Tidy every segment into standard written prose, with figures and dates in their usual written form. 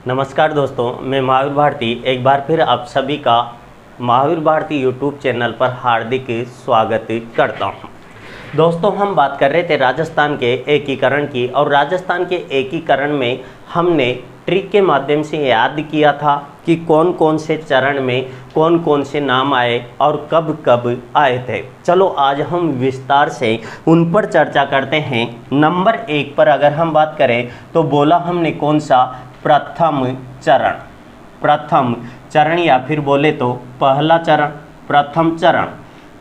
नमस्कार दोस्तों, मैं महावीर भारती एक बार फिर आप सभी का महावीर भारती यूट्यूब चैनल पर हार्दिक स्वागत करता हूं। दोस्तों, हम बात कर रहे थे राजस्थान के एकीकरण की, और राजस्थान के एकीकरण में हमने ट्रिक के माध्यम से याद किया था कि कौन कौन से चरण में कौन कौन से नाम आए और कब कब आए थे। चलो आज हम विस्तार से उन पर चर्चा करते हैं। नंबर 1 पर अगर हम बात करें तो बोला हमने कौन सा, प्रथम चरण या फिर बोले तो पहला चरण, प्रथम चरण।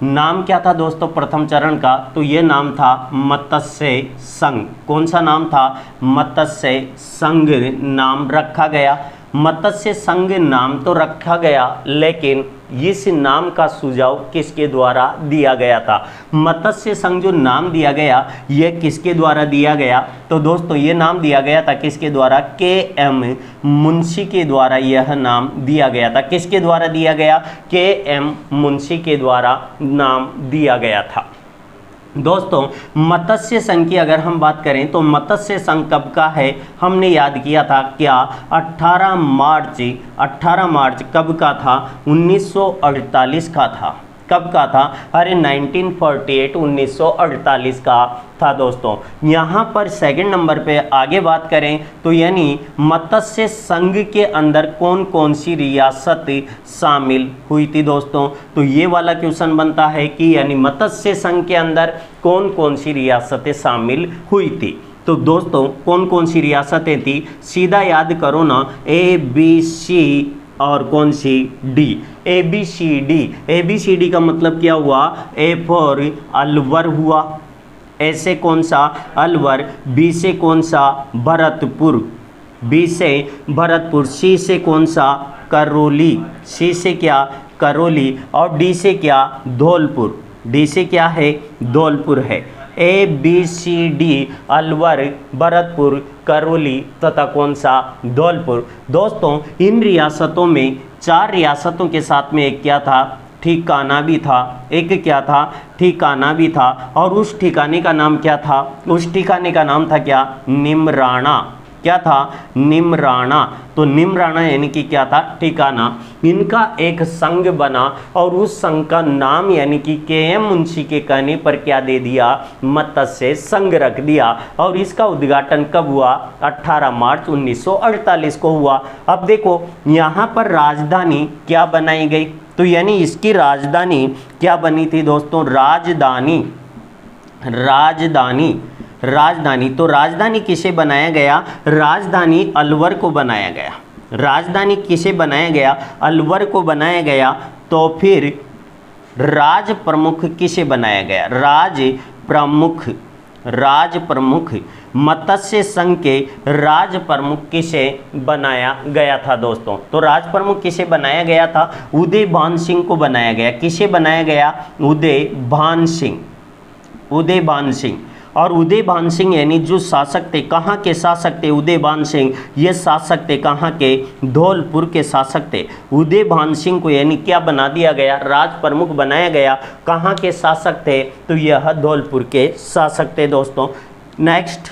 नाम क्या था दोस्तों प्रथम चरण का? तो ये नाम था मत्स्य संघ। कौन सा नाम था? मत्स्य संघ नाम रखा गया। मत्स्य संघ नाम तो रखा गया, लेकिन इस नाम का सुझाव किसके द्वारा दिया गया था? मत्स्य संघ जो नाम दिया गया, यह किसके द्वारा दिया गया? तो दोस्तों ये नाम दिया गया था किसके द्वारा? के.एम. मुंशी के द्वारा यह नाम दिया गया था। किसके द्वारा दिया गया? के.एम. मुंशी के द्वारा नाम दिया गया था। दोस्तों मत्स्य संघ की अगर हम बात करें तो मत्स्य संघ कब का है? हमने याद किया था क्या? 18 मार्च कब का था? 1948 का था। कब का था? अरे 1948 1948 का था दोस्तों। यहाँ पर सेकंड नंबर पे आगे बात करें तो यानी मत्स्य संघ के अंदर कौन कौन सी रियासत शामिल हुई थी दोस्तों? तो ये वाला क्वेश्चन बनता है कि यानी मत्स्य संघ के अंदर कौन कौन सी रियासतें शामिल हुई थी। तो दोस्तों कौन कौन सी रियासतें थी? सीधा याद करो ना, ABC और कौन सी? डी। ABCD का मतलब क्या हुआ? A फॉर अलवर हुआ। A से कौन सा? अलवर। B से कौन सा? भरतपुर। B से भरतपुर। C से कौन सा? करौली। C से क्या? करौली। और D से क्या? धौलपुर। D से क्या है? धौलपुर है। ABCD अलवर, भरतपुर, करौली तथा कौन सा? धौलपुर। दोस्तों इन रियासतों में 4 रियासतों के साथ में एक क्या था? ठिकाना भी था। एक क्या था? ठिकाना भी था। और उस ठिकाने का नाम क्या था? उस ठिकाने का नाम था क्या? निमराना। क्या था? निमराना। तो निमराना यानी कि क्या था? ठिकाना। इनका एक संघ बना और उस संघ का नाम यानी कि के.एम. मुंशी के कहने पर क्या दे दिया? मत्स्य संघ रख दिया। और इसका उद्घाटन कब हुआ? 18 मार्च 1948 को हुआ। अब देखो यहाँ पर राजधानी क्या बनाई गई? तो यानी इसकी राजधानी क्या बनी थी दोस्तों? राजधानी। तो राजधानी किसे बनाया गया? राजधानी अलवर को बनाया गया। राजधानी किसे बनाया गया? अलवर को बनाया गया। तो फिर राज प्रमुख किसे बनाया गया? राज प्रमुख मत्स्य संघ के राज प्रमुख किसे बनाया गया था दोस्तों? तो राज प्रमुख किसे बनाया गया था? उदयभान सिंह को बनाया गया। किसे बनाया गया? उदयभान सिंह। और उदयभान सिंह यानी जो शासक थे, कहाँ के शासक थे? उदयभान सिंह ये शासक थे कहाँ के? धौलपुर के शासक थे। उदयभान सिंह को यानी क्या बना दिया गया? राज प्रमुख बनाया गया। कहाँ के शासक थे? तो यह धौलपुर के शासक थे दोस्तों। नेक्स्ट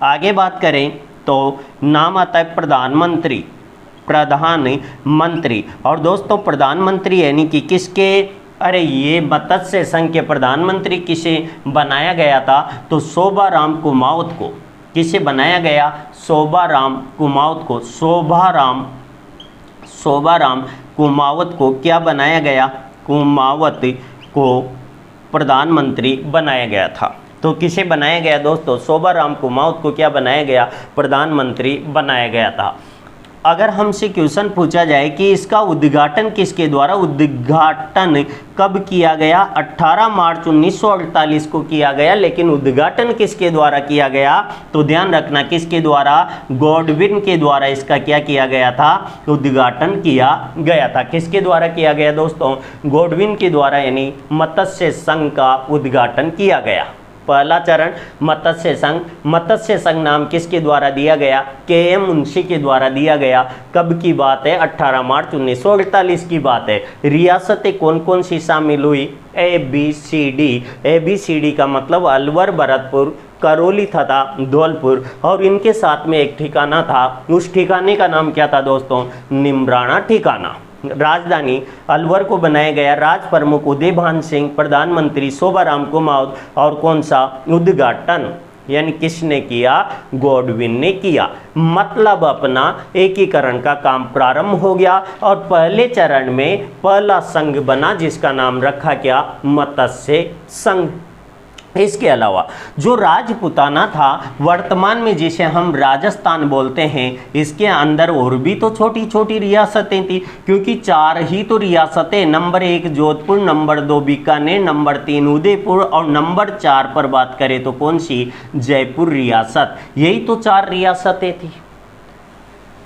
आगे बात करें तो नाम आता है प्रधानमंत्री। और दोस्तों प्रधानमंत्री यानी कि किसके? अरे ये मत्स्य संघ के प्रधानमंत्री किसे बनाया गया था? तो शोभाराम कुमावत को। किसे बनाया गया? शोभाराम कुमावत को क्या बनाया गया? कुमावत को प्रधानमंत्री बनाया गया था। तो किसे बनाया गया दोस्तों? शोभाराम कुमावत को क्या बनाया गया? प्रधानमंत्री बनाया गया था। अगर हमसे क्वेश्चन पूछा जाए कि इसका उद्घाटन किसके द्वारा? उद्घाटन कब किया गया? 18 मार्च 1948 को किया गया। लेकिन उद्घाटन किसके द्वारा किया गया? तो ध्यान रखना किसके द्वारा? गॉडविन के द्वारा इसका क्या किया गया था? उद्घाटन किया गया था। किसके द्वारा किया गया दोस्तों? गॉडविन के द्वारा, यानी मत्स्य संघ का उद्घाटन किया गया। पहला चरण मत्स्य संघ नाम किसके द्वारा दिया गया? के.एम. मुंशी के द्वारा दिया गया। कब की बात है? 18 मार्च 1948 की बात है। रियासतें कौन कौन सी शामिल हुई? ABCD का मतलब अलवर, भरतपुर, करौली तथा धौलपुर, और इनके साथ में एक ठिकाना था, उस ठिकाने का नाम क्या था दोस्तों, निमराना ठिकाना। राजधानी अलवर को बनाया गया, राज प्रमुख उदयभान सिंह, प्रधानमंत्री शोभाराम कुमार, और कौन सा, उद्घाटन यानी किसने किया, गॉडविन ने किया। मतलब अपना एकीकरण का काम प्रारंभ हो गया और पहले चरण में पहला संघ बना जिसका नाम रखा क्या, मत्स्य संघ। इसके अलावा जो राजपूताना था, वर्तमान में जिसे हम राजस्थान बोलते हैं, इसके अंदर और भी तो छोटी छोटी रियासतें थी, क्योंकि 4 ही तो रियासतें, number 1 Jodhpur, number 2 Bikaner, number 3 Udaipur, और नंबर 4 पर बात करें तो कौन सी, जयपुर रियासत। यही तो 4 रियासतें थी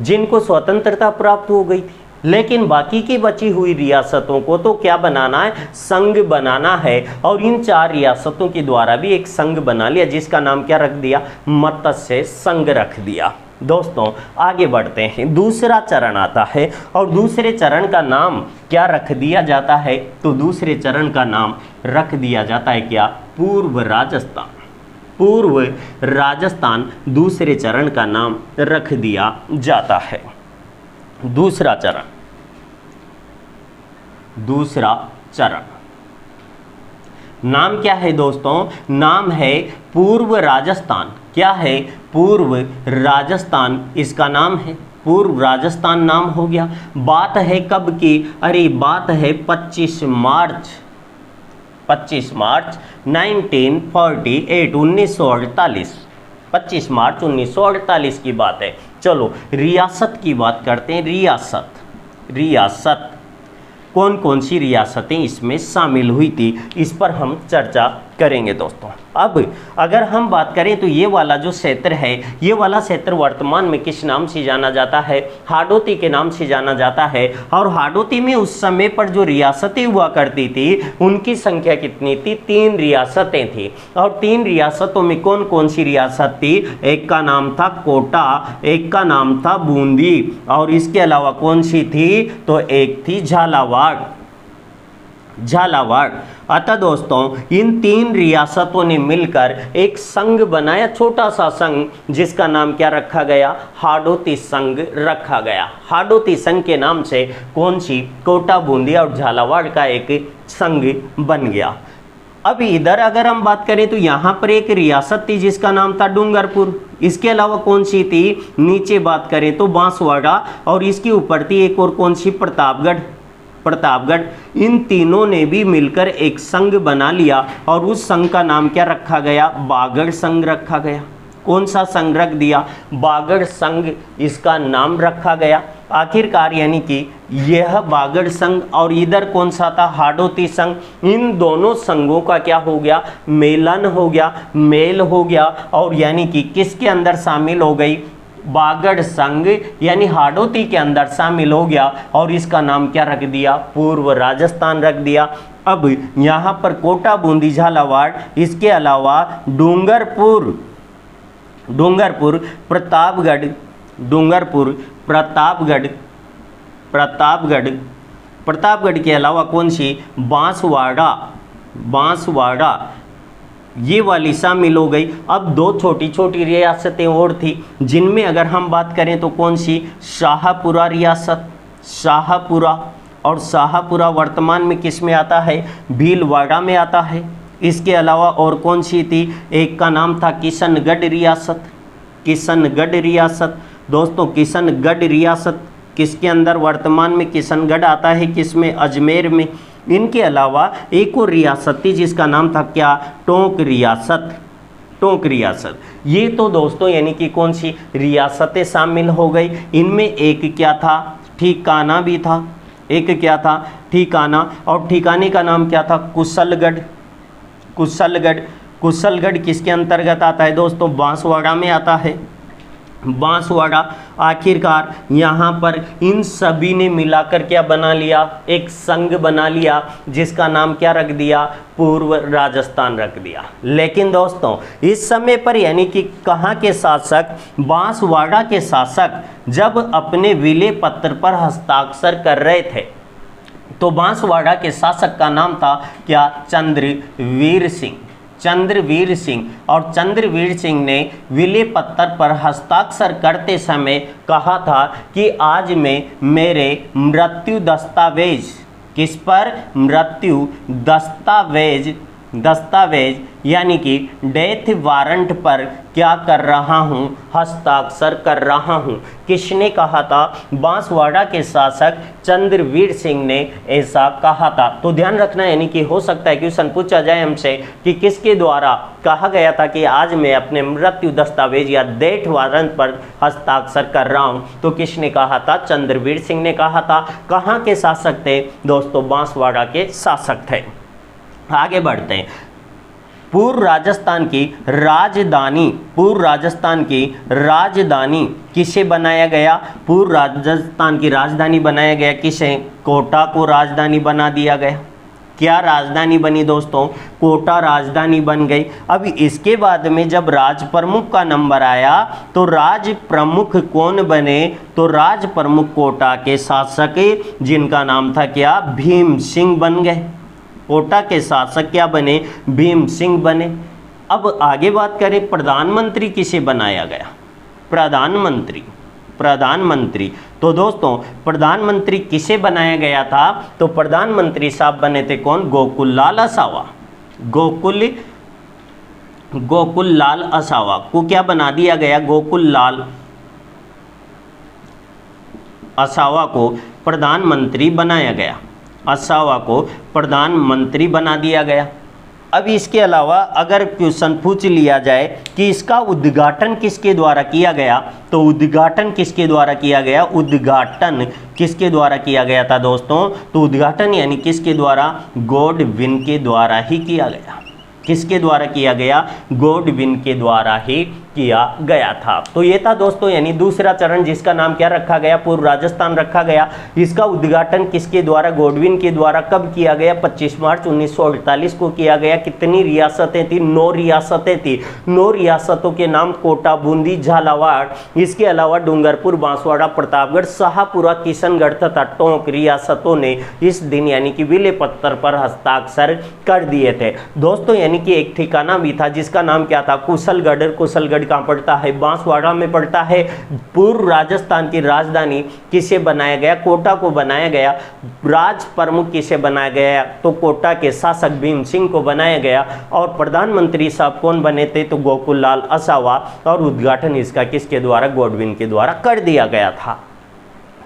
जिनको स्वतंत्रता प्राप्त हो गई थी। लेकिन बाकी की बची हुई रियासतों को तो क्या बनाना है, संघ बनाना है, और इन 4 रियासतों के द्वारा भी एक संघ बना लिया जिसका नाम क्या रख दिया, मत्स्य संघ रख दिया। दोस्तों आगे बढ़ते हैं, दूसरा चरण आता है और दूसरे चरण का नाम क्या रख दिया जाता है, तो दूसरे चरण का नाम रख दिया जाता है क्या, पूर्व राजस्थान। पूर्व राजस्थान दूसरे चरण का नाम रख दिया जाता है। दूसरा चरण, दूसरा चरण नाम क्या है दोस्तों, नाम है पूर्व राजस्थान। क्या है, पूर्व राजस्थान इसका नाम है, पूर्व राजस्थान नाम हो गया। बात है कब की, अरे बात है 25 मार्च 1948, 1948, 25 मार्च 1948 की बात है। चलो रियासत की बात करते हैं। रियासत कौन कौन सी रियासतें इसमें शामिल हुई थी, इस पर हम चर्चा करेंगे दोस्तों। अब अगर हम बात करें तो ये वाला जो क्षेत्र है, ये वाला क्षेत्र वर्तमान में किस नाम से जाना जाता है, हाडोती के नाम से जाना जाता है। और हाडोती में उस समय पर जो रियासतें हुआ करती थी उनकी संख्या कितनी थी, 3 रियासतें थी। और 3 रियासतों में कौन कौन सी रियासत थी, एक का नाम था कोटा, एक का नाम था बूंदी, और इसके अलावा कौन सी थी, तो एक थी झालावाड़। अतः दोस्तों इन 3 रियासतों ने मिलकर एक संघ बनाया, छोटा सा संघ जिसका नाम क्या रखा गया, हाडोती संघ रखा गया। हाडोती संघ के नाम से कौन सी, कोटा, बूंदी और झालावाड़ का एक संघ बन गया। अब इधर अगर हम बात करें तो यहाँ पर एक रियासत थी जिसका नाम था डूंगरपुर। इसके अलावा कौन सी थी, नीचे बात करें तो बांसवाड़ा, और इसके ऊपर थी एक और कौन सी, प्रतापगढ़। इन तीनों ने भी मिलकर एक संघ बना लिया और उस संघ का नाम क्या रखा गया, बागड़ संघ रखा गया। कौन सा संघ रख दिया, बागड़ संघ इसका नाम रखा गया। आखिरकार यानी कि यह बागड़ संघ और इधर कौन सा था, हाडोती संघ, इन दोनों संघों का क्या हो गया, मेलन हो गया, मेल हो गया, और यानी कि किसके अंदर शामिल हो गई, बागड़ संघ यानी हाडोती के अंदर शामिल हो गया, और इसका नाम क्या रख दिया, पूर्व राजस्थान रख दिया। अब यहाँ पर कोटा, बूंदी, झालावाड़, इसके अलावा डूंगरपुर, प्रतापगढ़ के अलावा कौन सी, बांसवाड़ा ये वाली शामिल हो गई। अब 2 छोटी छोटी रियासतें और थी जिनमें अगर हम बात करें तो कौन सी, शाहपुरा रियासत, और शाहपुरा वर्तमान में किस में आता है, भीलवाड़ा में आता है। इसके अलावा और कौन सी थी, एक का नाम था किशनगढ़ रियासत। दोस्तों किशनगढ़ रियासत किसके अंदर वर्तमान में किशनगढ़ आता है, किसमें, अजमेर में। इनके अलावा एक और रियासत थी जिसका नाम था क्या, टोंक रियासत। ये तो दोस्तों यानी कि कौन सी रियासतें शामिल हो गई। इनमें एक क्या था, ठिकाना भी था, एक क्या था, ठिकाना, और ठिकाने का नाम क्या था, कुशलगढ़ किसके अंतर्गत आता है दोस्तों, बांसवाड़ा में आता है, बांसवाड़ा। आखिरकार यहाँ पर इन सभी ने मिलाकर क्या बना लिया, एक संघ बना लिया जिसका नाम क्या रख दिया, पूर्व राजस्थान रख दिया। लेकिन दोस्तों इस समय पर यानी कि कहाँ के शासक, बांसवाड़ा के शासक जब अपने विलय पत्र पर हस्ताक्षर कर रहे थे तो बांसवाड़ा के शासक का नाम था क्या, चंद्रवीर सिंह। चंद्रवीर सिंह, और चंद्रवीर सिंह ने विले पत्र पर हस्ताक्षर करते समय कहा था कि आज मैं मेरे मृत्यु दस्तावेज, किस पर? मृत्यु दस्तावेज यानी कि डेथ वारंट पर क्या कर रहा हूँ? हस्ताक्षर कर रहा हूँ। किसने कहा था? बांसवाड़ा के शासक चंद्रवीर सिंह ने ऐसा कहा था। तो ध्यान रखना, यानी कि हो सकता है क्वेश्चन पूछा जाए हमसे कि किसके द्वारा कहा गया था कि आज मैं अपने मृत्यु दस्तावेज या डेथ वारंट पर हस्ताक्षर कर रहा हूँ। तो किसने कहा था? चंद्रवीर सिंह ने कहा था। कहाँ के शासक थे दोस्तों? बांसवाड़ा के शासक थे। आगे बढ़ते हैं। पूर्व राजस्थान की राजधानी किसे बनाया गया? पूर्व राजस्थान की राजधानी बनाया गया किसे? कोटा को राजधानी बना दिया गया। क्या राजधानी बनी दोस्तों? कोटा राजधानी बन गई। अब इसके बाद में जब राज प्रमुख का नंबर आया तो राज प्रमुख कौन बने? तो राज प्रमुख कोटा के शासक जिनका नाम था क्या? भीम सिंह बन गए। कोटा के शासक क्या बने? भीम सिंह बने। अब आगे बात करें, प्रधानमंत्री किसे बनाया गया? प्रधानमंत्री तो दोस्तों प्रधानमंत्री किसे बनाया गया था? तो प्रधानमंत्री साहब बने थे कौन? गोकुललाल असावा। गोकुललाल असावा को क्या बना दिया गया? गोकुललाल असावा को प्रधानमंत्री बनाया गया। असावा को प्रधानमंत्री बना दिया गया। अब इसके अलावा अगर क्वेश्चन पूछ लिया जाए कि इसका उद्घाटन किसके द्वारा किया गया, तो उद्घाटन किसके द्वारा किया गया? उद्घाटन किसके द्वारा किया गया था दोस्तों? तो उद्घाटन यानी किसके द्वारा? गॉडविन के द्वारा ही किया गया। किसके द्वारा किया गया? गॉडविन के द्वारा ही किया गया था। तो ये था दोस्तों यानी दूसरा चरण, जिसका नाम क्या रखा गया? पूर्व राजस्थान रखा गया। इसका उद्घाटन किसके द्वारा? गॉडविन के द्वारा। कब किया गया? 25 मार्च 1948 को किया गया। कितनी रियासतें थी? 9 रियासतें थी। 9 रियासतों के नाम कोटा, बूंदी, झालावाड़, इसके अलावा डूंगरपुर, बांसवाड़ा, प्रतापगढ़, शाहपुरा, किशनगढ़ तथा टोंक रियासतों ने इस दिन यानी कि विले पत्र पर हस्ताक्षर कर दिए थे दोस्तों। यानी कि एक ठिकाना भी था जिसका नाम क्या था? कुशलगढ़। कुशलगढ़ कहाँ पड़ता है? बांसवाड़ा में पड़ता है। पूर्व राजस्थान की राजधानी किसे बनाया गया? कोटा को बनाया गया। राज प्रमुख किसे बनाया गया? तो कोटा के शासक भीम सिंह को बनाया गया। और प्रधानमंत्री साहब कौन बने थे? तो गोकुललाल असावा। और उद्घाटन इसका किसके द्वारा? गॉडविन के द्वारा कर दिया गया था।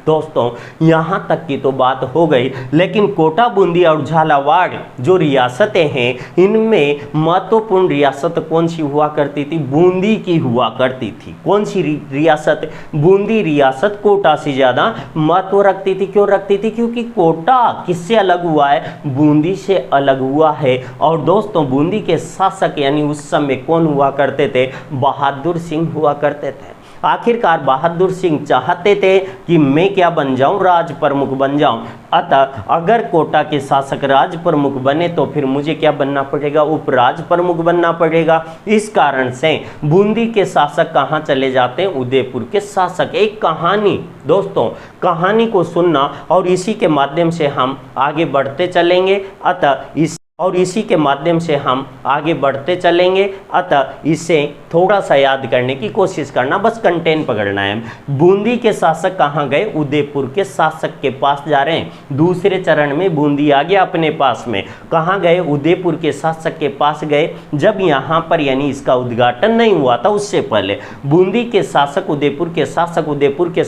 दोस्तों यहाँ तक की तो बात हो गई, लेकिन कोटा, बूंदी और झालावाड़ जो रियासतें हैं, इनमें महत्वपूर्ण रियासत कौन सी हुआ करती थी? बूंदी की हुआ करती थी। कौन सी रियासत? बूंदी रियासत कोटा से ज़्यादा महत्व रखती थी। क्यों रखती थी? क्योंकि कोटा किससे अलग हुआ है? बूंदी से अलग हुआ है। और दोस्तों बूंदी के शासक यानी उस समय कौन हुआ करते थे? बहादुर सिंह हुआ करते थे। आखिरकार बहादुर सिंह चाहते थे कि मैं क्या बन जाऊं? राज प्रमुख बन जाऊं। अतः अगर कोटा के शासक राज प्रमुख बने तो फिर मुझे क्या बनना पड़ेगा? उपराज प्रमुख बनना पड़ेगा। इस कारण से बूंदी के शासक कहाँ चले जाते हैं? उदयपुर के शासक। एक कहानी दोस्तों, कहानी को सुनना और इसी के माध्यम से हम आगे बढ़ते चलेंगे। इसी के माध्यम से हम आगे बढ़ते चलेंगे। अतः इसे थोड़ा सा याद करने की कोशिश करना, बस कंटेंट पकड़ना है। बूंदी के शासक कहाँ गए? उदयपुर के शासक के पास जा रहे हैं। दूसरे चरण में बूंदी आ गया अपने पास में। कहाँ गए? उदयपुर के शासक के पास गए। जब यहाँ पर यानी इसका उद्घाटन नहीं हुआ था, उससे पहले बूंदी के शासक उदयपुर के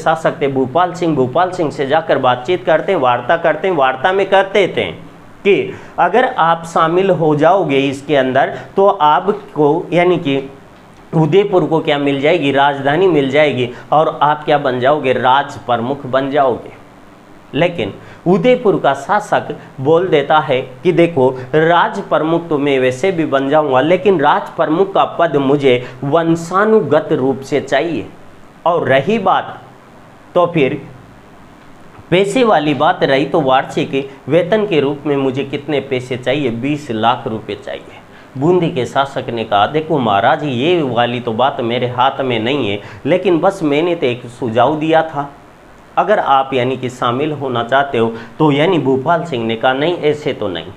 शासक थे भूपाल सिंह। भूपाल सिंह से जाकर बातचीत करते हैं, वार्ता करते हैं। वार्ता में कहते थे कि अगर आप शामिल हो जाओगे इसके अंदर तो आपको यानी कि उदयपुर को क्या मिल जाएगी? राजधानी मिल जाएगी और आप क्या बन जाओगे? राज प्रमुख बन जाओगे। लेकिन उदयपुर का शासक बोल देता है कि देखो राज प्रमुख तो मैं वैसे भी बन जाऊंगा, लेकिन राज प्रमुख का पद मुझे वंशानुगत रूप से चाहिए। और रही बात तो फिर पैसे वाली बात रही, तो वार्षिक वेतन के रूप में मुझे कितने पैसे चाहिए? 20 लाख रुपए चाहिए। बूंदी के शासक ने कहा देखो महाराज ये वाली तो बात मेरे हाथ में नहीं है, लेकिन बस मैंने तो एक सुझाव दिया था, अगर आप यानी कि शामिल होना चाहते हो तो। यानी भूपाल सिंह ने कहा नहीं ऐसे तो नहीं,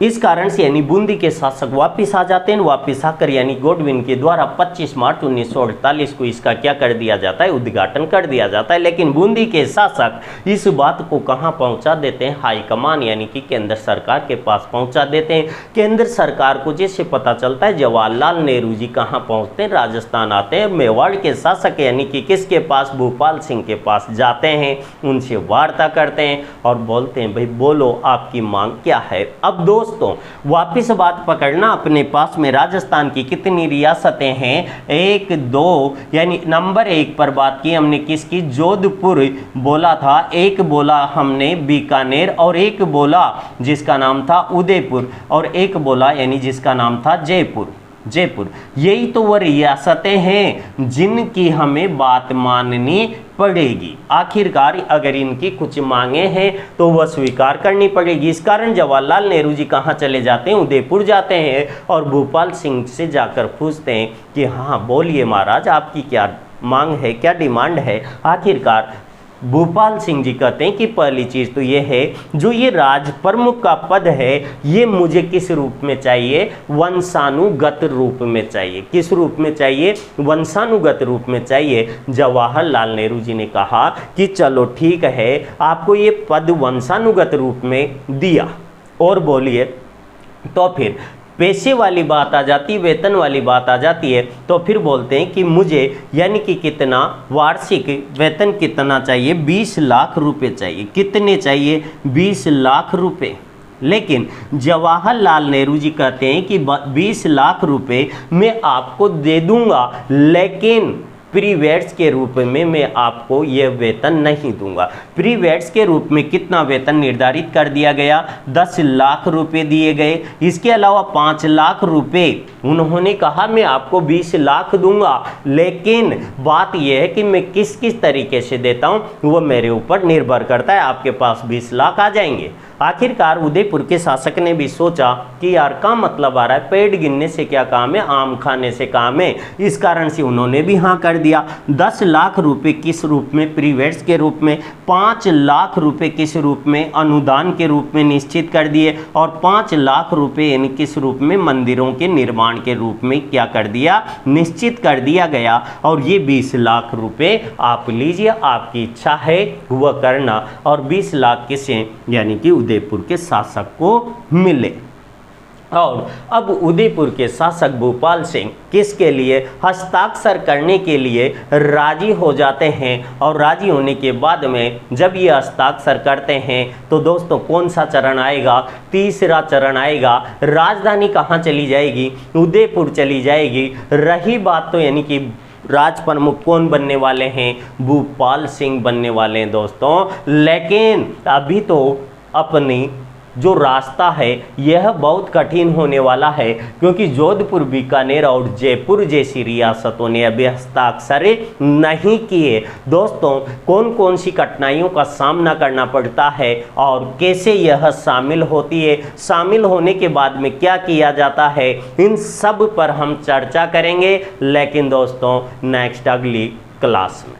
इस कारण से यानी बूंदी के शासक वापिस आ जाते हैं। वापिस आकर यानी गोडविन के द्वारा 25 मार्च 1948 को इसका क्या कर दिया जाता है, उद्घाटन कर दिया जाता है। लेकिन बूंदी के शासक इस बात को कहाँ पहुँचा देते हैं, हाईकमान यानी कि केंद्र सरकार के पास पहुँचा देते हैं। केंद्र सरकार को जैसे पता चलता है, जवाहरलाल नेहरू जी कहाँ पहुँचते हैं, राजस्थान आते हैं। मेवाड़ के शासक यानी कि किसके पास, भूपाल सिंह के पास जाते हैं, उनसे वार्ता करते हैं और बोलते हैं भाई बोलो आपकी मांग क्या है। अब दोस्तों वापिस बात पकड़ना अपने पास में, राजस्थान की कितनी रियासतें हैं, 1 2 यानी नंबर 1 पर बात की हमने किसकी, जोधपुर बोला था, एक बोला हमने बीकानेर और एक बोला जिसका नाम था उदयपुर और एक बोला यानी जिसका नाम था जयपुर। यही तो वो रियासतें हैं जिनकी हमें बात माननी पड़ेगी। आखिरकार अगर इनकी कुछ मांगे हैं तो वह स्वीकार करनी पड़ेगी। इस कारण जवाहरलाल नेहरू जी कहाँ चले जाते हैं, उदयपुर जाते हैं और भूपाल सिंह से जाकर पूछते हैं कि हाँ बोलिए महाराज आपकी क्या मांग है, क्या डिमांड है। आखिरकार भूपाल सिंह जी कहते हैं कि पहली चीज़ तो ये है, जो ये राज प्रमुख का पद है ये मुझे किस रूप में चाहिए, वंशानुगत रूप में चाहिए। किस रूप में चाहिए, वंशानुगत रूप में चाहिए। जवाहरलाल नेहरू जी ने कहा कि चलो ठीक है, आपको ये पद वंशानुगत रूप में दिया और बोलिए, तो फिर पैसे वाली बात आ जाती, वेतन वाली बात आ जाती है। तो फिर बोलते हैं कि मुझे यानी कि कितना वार्षिक वेतन कितना चाहिए, 20 लाख रुपए चाहिए। कितने चाहिए, 20 लाख रुपए। लेकिन जवाहरलाल नेहरू जी कहते हैं कि 20 लाख रुपए मैं आपको दे दूंगा, लेकिन प्रीवेट्स के रूप में मैं आपको यह वेतन नहीं दूंगा। प्रीवेट्स के रूप में कितना वेतन निर्धारित कर दिया गया, 10 लाख रुपए दिए गए। इसके अलावा 5 लाख रुपए उन्होंने कहा मैं आपको 20 लाख दूंगा, लेकिन बात यह है कि मैं किस किस तरीके से देता हूं वो मेरे ऊपर निर्भर करता है। आपके पास 20 लाख आ जाएंगे। आखिरकार उदयपुर के शासक ने भी सोचा कि यार का मतलब आ रहा है, पेड़ गिनने से क्या काम है, आम खाने से काम है। इस कारण से उन्होंने भी हाँ कर दिया। 10 लाख रुपए किस रूप में, प्रीवेट्स के रूप में, 5 लाख रुपए किस रूप में, अनुदान के रूप में निश्चित कर दिए और 5 लाख रुपए यानी किस रूप में, मंदिरों के निर्माण के रूप में क्या कर दिया, निश्चित कर दिया गया। और ये 20 लाख रुपए आप लीजिए, आपकी इच्छा है वह करना। और 20 लाख किसे, यानी कि उदयपुर के शासक को मिले। और अब उदयपुर के शासक भूपाल सिंह किसके लिए, हस्ताक्षर करने के लिए राजी हो जाते हैं। और राजी होने के बाद में जब ये हस्ताक्षर करते हैं तो दोस्तों कौन सा चरण आएगा, तीसरा चरण आएगा। राजधानी कहाँ चली जाएगी, उदयपुर चली जाएगी। रही बात तो यानी कि राज प्रमुख कौन बनने वाले हैं, भूपाल सिंह बनने वाले हैं दोस्तों। लेकिन अभी तो अपनी जो रास्ता है यह बहुत कठिन होने वाला है, क्योंकि जोधपुर, बीकानेर और जयपुर जैसी रियासतों ने अभी हस्ताक्षर नहीं किए। दोस्तों कौन कौन सी कठिनाइयों का सामना करना पड़ता है और कैसे यह शामिल होती है, शामिल होने के बाद में क्या किया जाता है, इन सब पर हम चर्चा करेंगे। लेकिन दोस्तों नेक्स्ट अगली क्लास में।